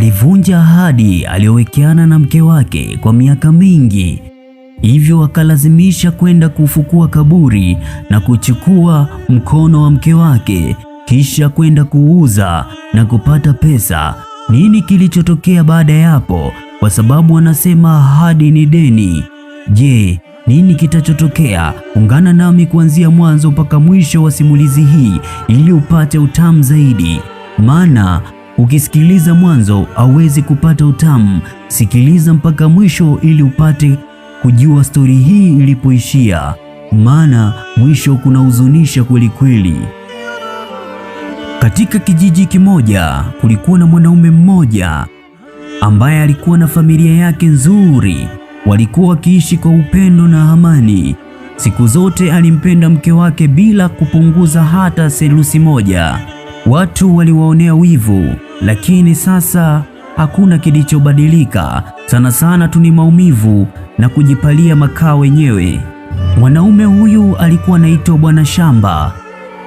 alivunja ahadi aliyowekeana na mke wake kwa miaka mingi, hivyo akalazimisha kwenda kufukua kaburi na kuchukua mkono wa mke wake kisha kwenda kuuza na kupata pesa. Nini kilichotokea baada ya hapo? Kwa sababu wanasema ahadi ni deni. Je, nini kitachotokea? Ungana nami kuanzia mwanzo mpaka mwisho wa simulizi hii ili upate utamu zaidi. Maana ukisikiliza mwanzo hauwezi kupata utamu. Sikiliza mpaka mwisho ili upate kujua stori hii ilipoishia. Maana mwisho kunahuzunisha kweli kweli. Katika kijiji kimoja kulikuwa na mwanaume mmoja ambaye alikuwa na familia yake nzuri. Walikuwa wakiishi kwa upendo na amani. Siku zote alimpenda mke wake bila kupunguza hata selusi moja. Watu waliwaonea wivu, lakini sasa hakuna kilichobadilika. Sana sana tu ni maumivu na kujipalia makaa wenyewe. Mwanaume huyu alikuwa anaitwa Bwana Shamba.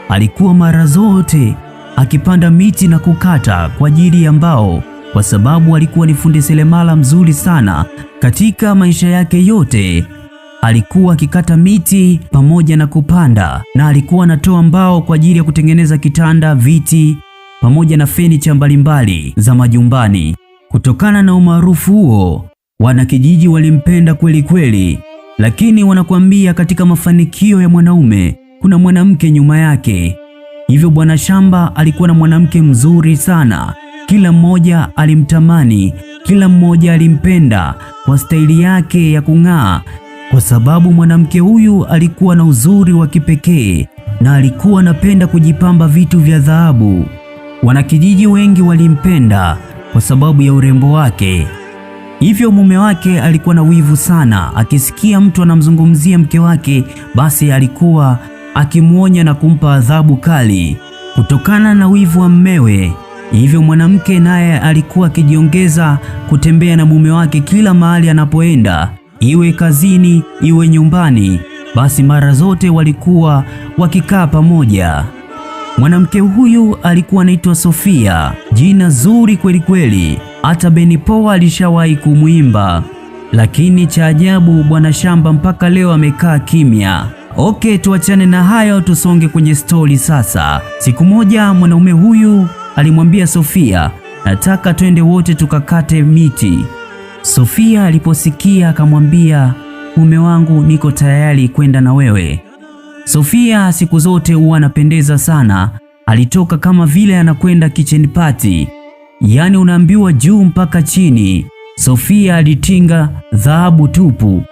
Alikuwa mara zote akipanda miti na kukata kwa ajili ya mbao, kwa sababu alikuwa ni fundi seremala mzuri sana. Katika maisha yake yote alikuwa akikata miti pamoja na kupanda, na alikuwa anatoa mbao kwa ajili ya kutengeneza kitanda, viti pamoja na fenicha mbalimbali za majumbani. Kutokana na umaarufu huo, wanakijiji walimpenda kweli kweli. Lakini wanakuambia katika mafanikio ya mwanaume kuna mwanamke nyuma yake. Hivyo Bwana Shamba alikuwa na mwanamke mzuri sana. Kila mmoja alimtamani, kila mmoja alimpenda kwa staili yake ya kung'aa, kwa sababu mwanamke huyu alikuwa na uzuri wa kipekee na alikuwa anapenda kujipamba vitu vya dhahabu. Wanakijiji wengi walimpenda kwa sababu ya urembo wake. Hivyo mume wake alikuwa na wivu sana. Akisikia mtu anamzungumzia mke wake, basi alikuwa akimuonya na kumpa adhabu kali kutokana na wivu wa mmewe. Hivyo mwanamke naye alikuwa akijiongeza kutembea na mume wake kila mahali anapoenda, iwe kazini, iwe nyumbani. Basi mara zote walikuwa wakikaa pamoja. Mwanamke huyu alikuwa anaitwa Sofia, jina zuri kweli kweli. Hata Beni Paul alishawahi kumwimba. Lakini cha ajabu, Bwana Shamba mpaka leo amekaa kimya. Okay, tuachane na hayo, tusonge kwenye stori sasa. Siku moja mwanaume huyu alimwambia Sofia, nataka twende wote tukakate miti. Sofia aliposikia akamwambia, mume wangu, niko tayari kwenda na wewe. Sofia siku zote huwa anapendeza sana. Alitoka kama vile anakwenda kitchen party, yaani unaambiwa juu mpaka chini. Sofia alitinga dhahabu tupu,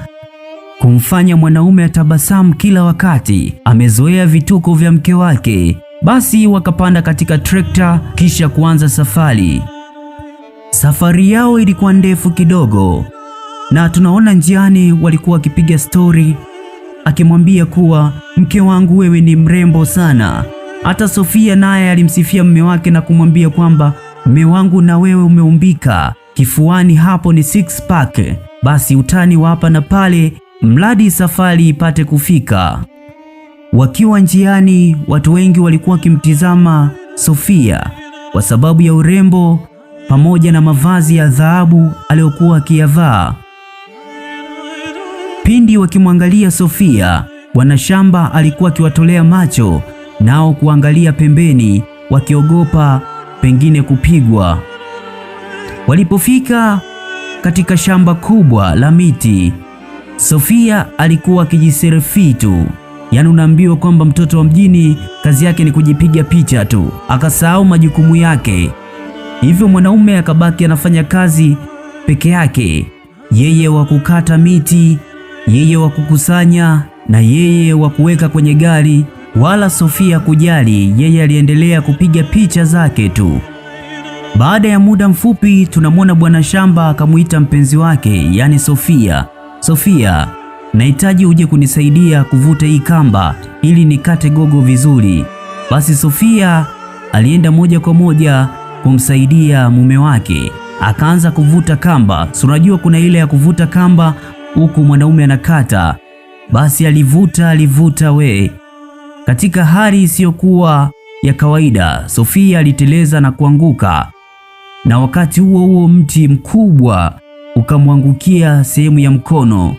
kumfanya mwanaume atabasamu kila wakati. Amezoea vituko vya mke wake. Basi wakapanda katika trekta kisha kuanza safari. Safari yao ilikuwa ndefu kidogo, na tunaona njiani walikuwa wakipiga stori, akimwambia kuwa mke wangu, wewe ni mrembo sana. Hata Sofia naye alimsifia mume wake na kumwambia kwamba mume wangu, na wewe umeumbika, kifuani hapo ni six pack. Basi utani wa hapa na pale, mradi safari ipate kufika. Wakiwa njiani, watu wengi walikuwa wakimtizama Sofia kwa sababu ya urembo pamoja na mavazi ya dhahabu aliyokuwa akiyavaa. Pindi wakimwangalia Sofia, Bwana Shamba alikuwa akiwatolea macho, nao kuangalia pembeni wakiogopa pengine kupigwa. Walipofika katika shamba kubwa la miti, Sofia alikuwa akijiselfie tu. Yaani unaambiwa kwamba mtoto wa mjini kazi yake ni kujipiga picha tu, akasahau majukumu yake. Hivyo mwanaume akabaki anafanya kazi peke yake, yeye wa kukata miti, yeye wa kukusanya na yeye wa kuweka kwenye gari. Wala Sofia kujali, yeye aliendelea kupiga picha zake tu. Baada ya muda mfupi tunamwona Bwana Shamba akamuita mpenzi wake, yani Sofia. Sofia, nahitaji uje kunisaidia kuvuta hii kamba ili nikate gogo vizuri. Basi Sofia alienda moja kwa moja kumsaidia mume wake. Akaanza kuvuta kamba. Si unajua kuna ile ya kuvuta kamba huku mwanaume anakata. Basi alivuta we. Katika hali isiyokuwa ya kawaida, Sofia aliteleza na kuanguka. na wakati huo huo mti mkubwa ukamwangukia sehemu ya mkono.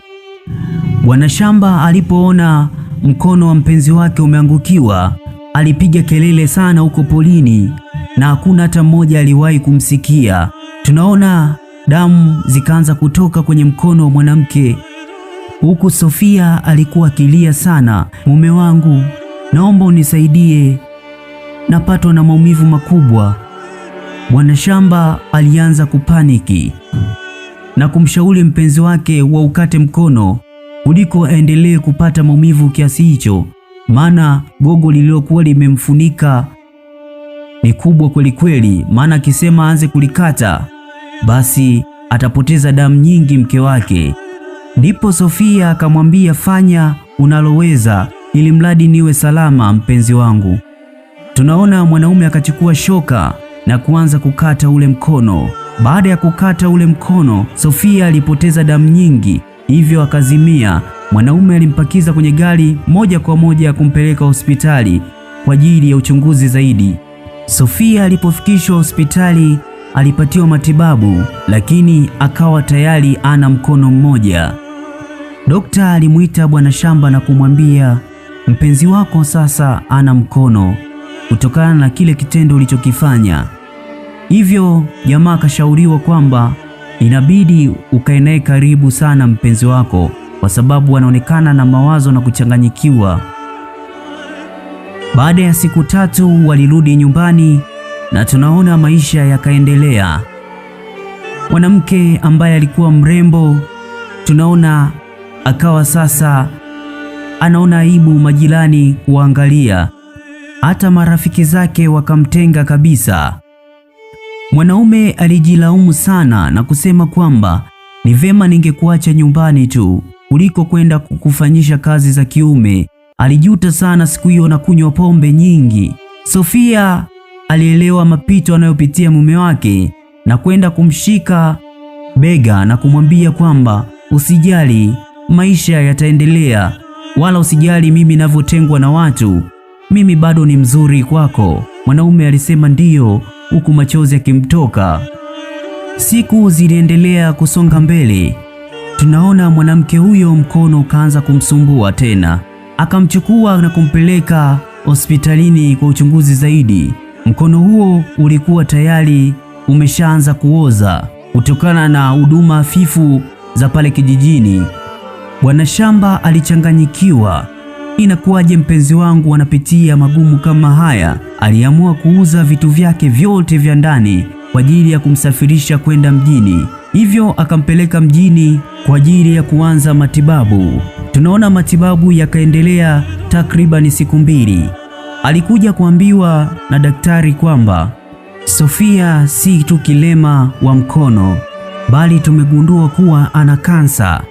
Bwana shamba alipoona mkono wa mpenzi wake umeangukiwa, alipiga kelele sana huko polini na hakuna hata mmoja aliwahi kumsikia. Tunaona damu zikaanza kutoka kwenye mkono wa mwanamke, huku Sofia alikuwa akilia sana, mume wangu, naomba unisaidie, napatwa na maumivu makubwa. Bwana shamba alianza kupaniki na kumshauri mpenzi wake waukate mkono kuliko aendelee kupata maumivu kiasi hicho, maana gogo lililokuwa limemfunika ni kubwa kweli kweli, maana akisema aanze kulikata basi atapoteza damu nyingi mke wake. Ndipo Sofia akamwambia, fanya unaloweza ili mradi niwe salama mpenzi wangu. Tunaona mwanaume akachukua shoka na kuanza kukata ule mkono. Baada ya kukata ule mkono, Sofia alipoteza damu nyingi, hivyo akazimia. Mwanaume alimpakiza kwenye gari moja kwa moja kumpeleka hospitali kwa ajili ya uchunguzi zaidi. Sofia alipofikishwa hospitali alipatiwa matibabu, lakini akawa tayari ana mkono mmoja. Dokta alimuita bwana shamba na kumwambia, mpenzi wako sasa ana mkono kutokana na kile kitendo ulichokifanya. Hivyo jamaa akashauriwa kwamba inabidi ukae naye karibu sana mpenzi wako, kwa sababu anaonekana na mawazo na kuchanganyikiwa. Baada ya siku 3 walirudi nyumbani na tunaona maisha yakaendelea. Mwanamke ambaye alikuwa mrembo tunaona akawa sasa anaona aibu majirani kuangalia, hata marafiki zake wakamtenga kabisa. Mwanaume alijilaumu sana na kusema kwamba ni vema ningekuacha nyumbani tu kuliko kwenda kukufanyisha kazi za kiume. Alijuta sana siku hiyo na kunywa pombe nyingi. Sofia alielewa mapito anayopitia mume wake na kwenda kumshika bega na kumwambia kwamba usijali, maisha yataendelea, wala usijali mimi ninavyotengwa na watu, mimi bado ni mzuri kwako. Mwanaume alisema ndiyo, huku machozi yakimtoka. Siku ziliendelea kusonga mbele. Tunaona mwanamke huyo mkono ukaanza kumsumbua tena, akamchukua na kumpeleka hospitalini kwa uchunguzi zaidi. Mkono huo ulikuwa tayari umeshaanza kuoza kutokana na huduma hafifu za pale kijijini. Bwana shamba alichanganyikiwa, inakuwaje mpenzi wangu anapitia magumu kama haya? Aliamua kuuza vitu vyake vyote vya ndani kwa ajili ya kumsafirisha kwenda mjini, hivyo akampeleka mjini kwa ajili ya kuanza matibabu. Tunaona matibabu yakaendelea takriban siku 2. Alikuja kuambiwa na daktari kwamba Sofia si tu kilema wa mkono, bali tumegundua kuwa ana kansa.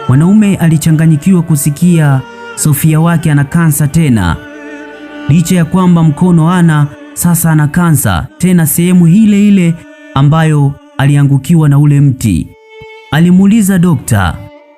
Mwanaume alichanganyikiwa kusikia Sofia wake ana kansa tena, licha ya kwamba mkono sasa ana kansa tena sehemu ile ile ambayo aliangukiwa na ule mti. Alimuuliza dokta,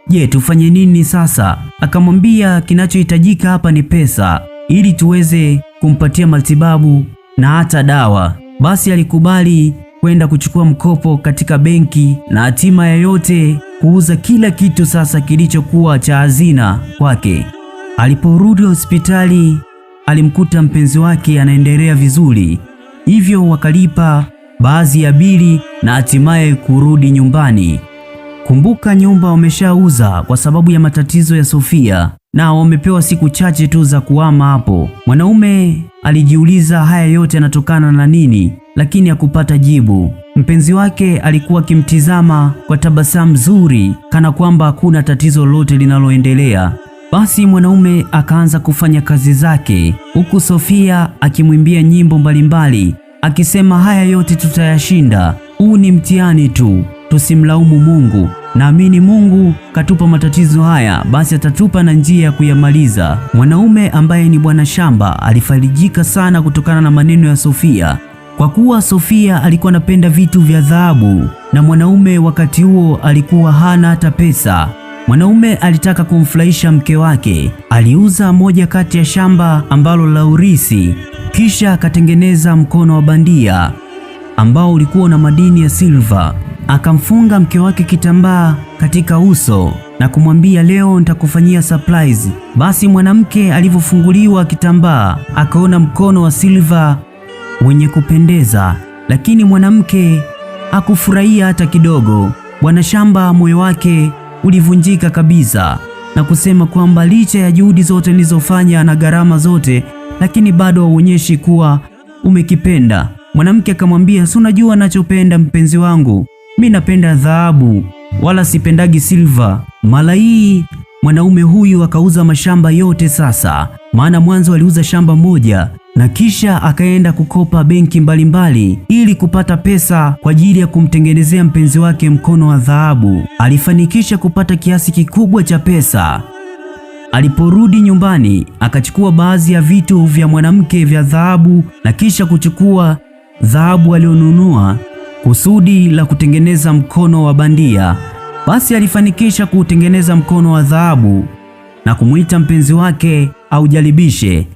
je, tufanye nini sasa? Akamwambia kinachohitajika hapa ni pesa ili tuweze kumpatia matibabu na hata dawa. Basi alikubali kwenda kuchukua mkopo katika benki na hatima ya yote kuuza kila kitu sasa kilichokuwa cha hazina kwake. Aliporudi hospitali alimkuta mpenzi wake anaendelea vizuri, hivyo wakalipa baadhi ya bili na hatimaye kurudi nyumbani. Kumbuka nyumba wameshauza kwa sababu ya matatizo ya Sofia na wamepewa siku chache tu za kuhama hapo. Mwanaume alijiuliza haya yote yanatokana na nini, lakini hakupata jibu. Mpenzi wake alikuwa akimtizama kwa tabasamu zuri kana kwamba hakuna tatizo lolote linaloendelea. Basi mwanaume akaanza kufanya kazi zake huku Sofia akimwimbia nyimbo mbalimbali akisema haya yote tutayashinda, huu ni mtihani tu, tusimlaumu Mungu. Naamini Mungu katupa matatizo haya, basi atatupa na njia ya kuyamaliza. Mwanaume ambaye ni bwana shamba alifarijika sana kutokana na maneno ya Sofia, kwa kuwa Sofia alikuwa anapenda vitu vya dhahabu na mwanaume wakati huo alikuwa hana hata pesa. Mwanaume alitaka kumfurahisha mke wake, aliuza moja kati ya shamba ambalo la urisi, kisha akatengeneza mkono wa bandia. ambao ulikuwa na madini ya silver. Akamfunga mke wake kitambaa katika uso na kumwambia, leo nitakufanyia surprise. Basi mwanamke alivyofunguliwa kitambaa akaona mkono wa silver wenye kupendeza, lakini mwanamke hakufurahia hata kidogo. Bwana shamba moyo wake ulivunjika kabisa na kusema kwamba licha ya juhudi zote nilizofanya na gharama zote, lakini bado hauonyeshi kuwa umekipenda. Mwanamke akamwambia, si unajua nachopenda mpenzi wangu, mimi napenda dhahabu wala sipendagi silver. Mara hii mwanaume huyu akauza mashamba yote sasa, maana mwanzo aliuza shamba moja na kisha akaenda kukopa benki mbalimbali ili kupata pesa kwa ajili ya kumtengenezea mpenzi wake mkono wa dhahabu. Alifanikisha kupata kiasi kikubwa cha pesa. Aliporudi nyumbani akachukua baadhi ya vitu vya mwanamke vya dhahabu na kisha kuchukua dhahabu alionunua kusudi la kutengeneza mkono wa bandia. Basi alifanikisha kutengeneza mkono wa dhahabu na kumuita mpenzi wake aujaribishe.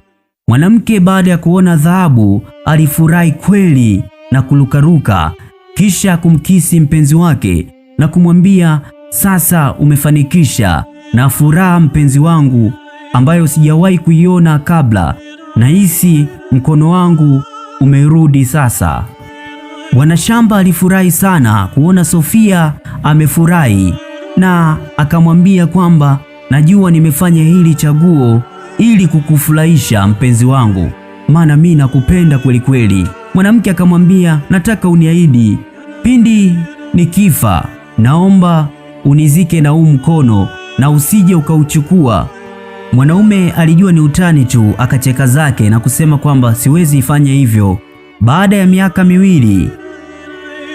Mwanamke baada ya kuona dhahabu alifurahi kweli na kulukaruka, kisha kumkisi mpenzi wake na kumwambia, sasa umefanikisha na furaha mpenzi wangu ambayo sijawahi kuiona kabla, nahisi mkono wangu umerudi sasa. Bwana shamba alifurahi sana kuona Sofia amefurahi na akamwambia kwamba, najua nimefanya hili chaguo ili kukufurahisha mpenzi wangu, maana mimi nakupenda kweli kweli. Mwanamke akamwambia, nataka uniahidi pindi nikifa, naomba unizike na huu mkono na usije ukauchukua. Mwanaume alijua ni utani tu, akacheka zake na kusema kwamba siwezi ifanya hivyo. Baada ya miaka miwili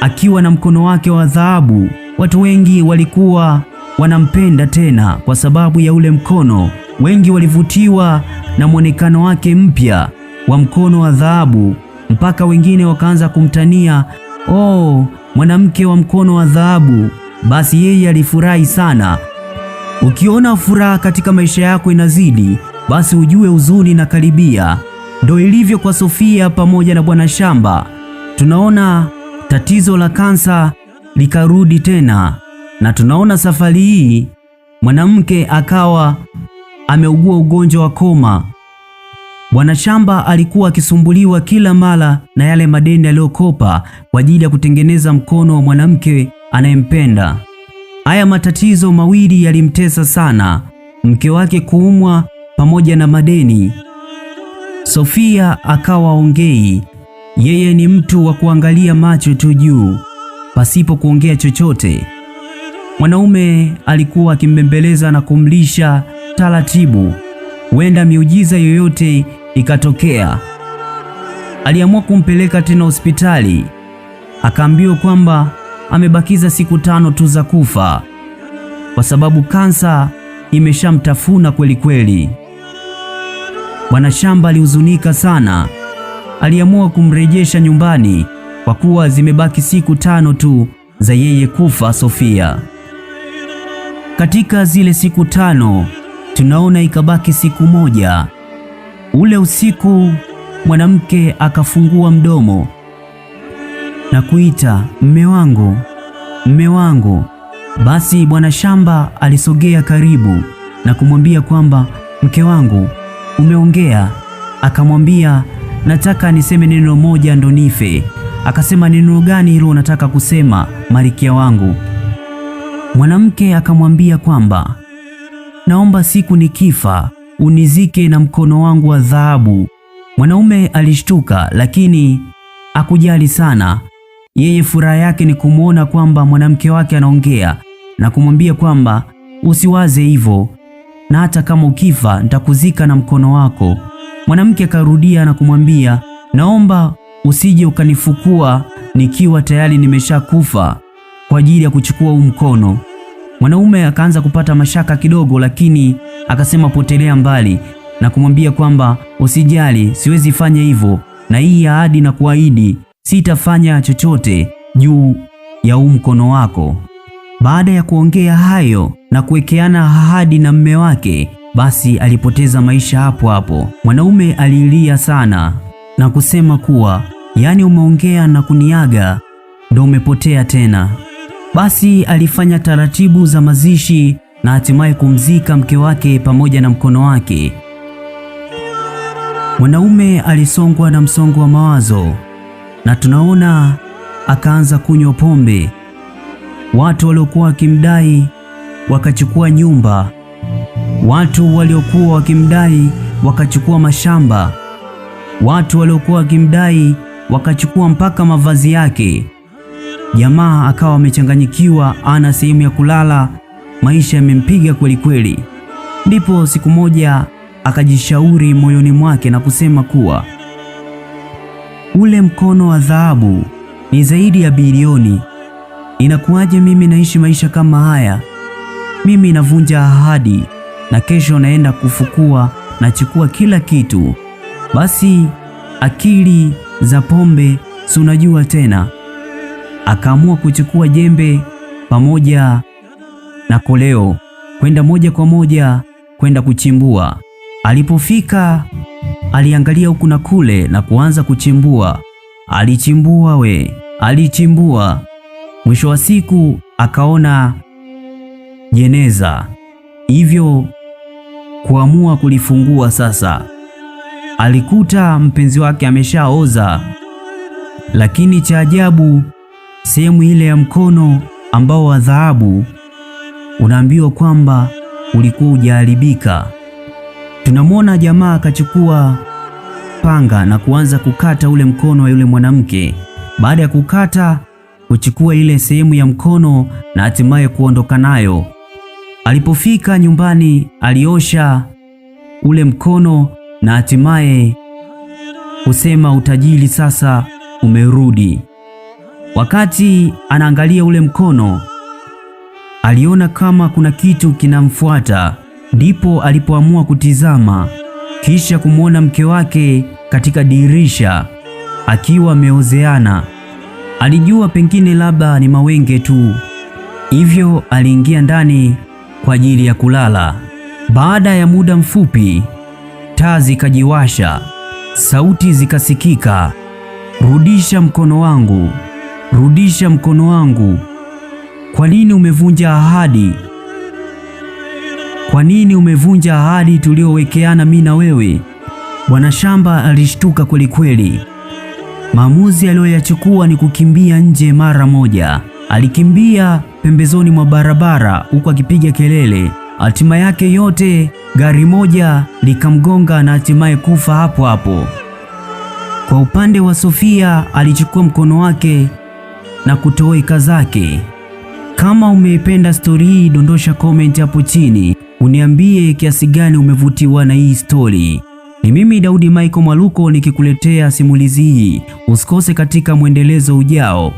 akiwa na mkono wake wa dhahabu, watu wengi walikuwa wanampenda tena kwa sababu ya ule mkono. Wengi walivutiwa na mwonekano wake mpya wa mkono wa dhahabu, mpaka wengine wakaanza kumtania, oh, mwanamke wa mkono wa dhahabu. Basi yeye alifurahi sana. Ukiona furaha katika maisha yako inazidi, basi ujue huzuni na karibia. Ndio ilivyo kwa Sofia pamoja na bwana shamba. Tunaona tatizo la kansa likarudi tena, na tunaona safari hii mwanamke akawa ameugua ugonjwa wa koma. Bwana shamba alikuwa akisumbuliwa kila mara na yale madeni aliyokopa kwa ajili ya kutengeneza mkono wa mwanamke anayempenda. Haya matatizo mawili yalimtesa sana, mke wake kuumwa pamoja na madeni. Sofia akawa ongei, yeye ni mtu wa kuangalia macho tu juu pasipo kuongea chochote. Mwanaume alikuwa akimbembeleza na kumlisha taratibu, huenda miujiza yoyote ikatokea. Aliamua kumpeleka tena hospitali, akaambiwa kwamba amebakiza siku 5 tu za kufa kwa sababu kansa imeshamtafuna kweli kweli. Bwana shamba alihuzunika sana, aliamua kumrejesha nyumbani kwa kuwa zimebaki siku 5 tu za yeye kufa Sofia. Katika zile siku 5 tunaona ikabaki siku 1. Ule usiku mwanamke akafungua mdomo na kuita, mme wangu, mme wangu. Basi bwana shamba alisogea karibu na kumwambia kwamba, mke wangu, umeongea. Akamwambia, nataka niseme neno moja ndo nife. Akasema, neno gani hilo unataka kusema malkia wangu? Mwanamke akamwambia kwamba, naomba siku nikifa unizike na mkono wangu wa dhahabu. Mwanaume alishtuka, lakini hakujali sana. Yeye furaha yake ni kumwona kwamba mwanamke wake anaongea na kumwambia kwamba, usiwaze hivyo, na hata kama ukifa nitakuzika na mkono wako. Mwanamke akarudia na kumwambia, naomba usije ukanifukua nikiwa tayari nimeshakufa kwa ajili ya kuchukua huu mkono. Mwanaume akaanza kupata mashaka kidogo, lakini akasema potelea mbali na kumwambia kwamba, usijali, siwezi fanya hivyo, na hii ahadi na kuahidi sitafanya chochote juu ya huu mkono wako. Baada ya kuongea hayo na kuwekeana ahadi na mme wake, basi alipoteza maisha hapo hapo. Mwanaume alilia sana na kusema kuwa yaani umeongea na kuniaga ndo umepotea tena. Basi alifanya taratibu za mazishi na hatimaye kumzika mke wake pamoja na mkono wake. Mwanaume alisongwa na msongo wa mawazo na tunaona akaanza kunywa pombe. Watu waliokuwa wakimdai wakachukua nyumba, watu waliokuwa wakimdai wakachukua mashamba, watu waliokuwa wakimdai wakachukua mpaka mavazi yake. Jamaa akawa amechanganyikiwa, ana sehemu ya kulala, maisha yamempiga kweli kweli. Ndipo siku moja akajishauri moyoni mwake na kusema kuwa ule mkono wa dhahabu ni zaidi ya bilioni. Inakuwaje mimi naishi maisha kama haya? Mimi navunja ahadi na kesho naenda kufukua, nachukua kila kitu. Basi akili za pombe si unajua tena. Akaamua kuchukua jembe pamoja na koleo kwenda moja kwa moja kwenda kuchimbua. Alipofika aliangalia huku na kule na kuanza kuchimbua. Alichimbua. Mwisho wa siku akaona jeneza, hivyo kuamua kulifungua. Sasa alikuta mpenzi wake ameshaoza, lakini cha ajabu, sehemu ile ya mkono ambao wa dhahabu unaambiwa kwamba ulikuwa hujaharibika. Tunamwona jamaa akachukua panga na kuanza kukata ule mkono wa yule mwanamke. Baada ya kukata, kuchukua ile sehemu ya mkono na hatimaye kuondoka nayo. Alipofika nyumbani, aliosha ule mkono na hatimaye kusema utajiri sasa umerudi. Wakati anaangalia ule mkono, aliona kama kuna kitu kinamfuata. Ndipo alipoamua kutizama, kisha kumwona mke wake katika dirisha akiwa ameozeana. Alijua pengine labda ni mawenge tu, hivyo aliingia ndani kwa ajili ya kulala. Baada ya muda mfupi, taa zikajiwasha, sauti zikasikika, rudisha mkono wangu, rudisha mkono wangu. Kwa nini umevunja ahadi? Kwa nini umevunja ahadi tuliowekeana mimi na wewe? Bwana shamba alishtuka kweli kweli. Maamuzi aliyoyachukua ni kukimbia nje mara moja. Alikimbia pembezoni mwa barabara huku akipiga kelele. Hatima yake yote, gari moja likamgonga na hatimaye kufa hapo hapo. Kwa upande wa Sofia, alichukua mkono wake na kutoweka zake. Kama umeipenda stori hii, dondosha comment hapo chini uniambie kiasi gani umevutiwa na hii stori. Ni mimi Daudi Michael Mwaluko nikikuletea simulizi hii. Usikose katika mwendelezo ujao.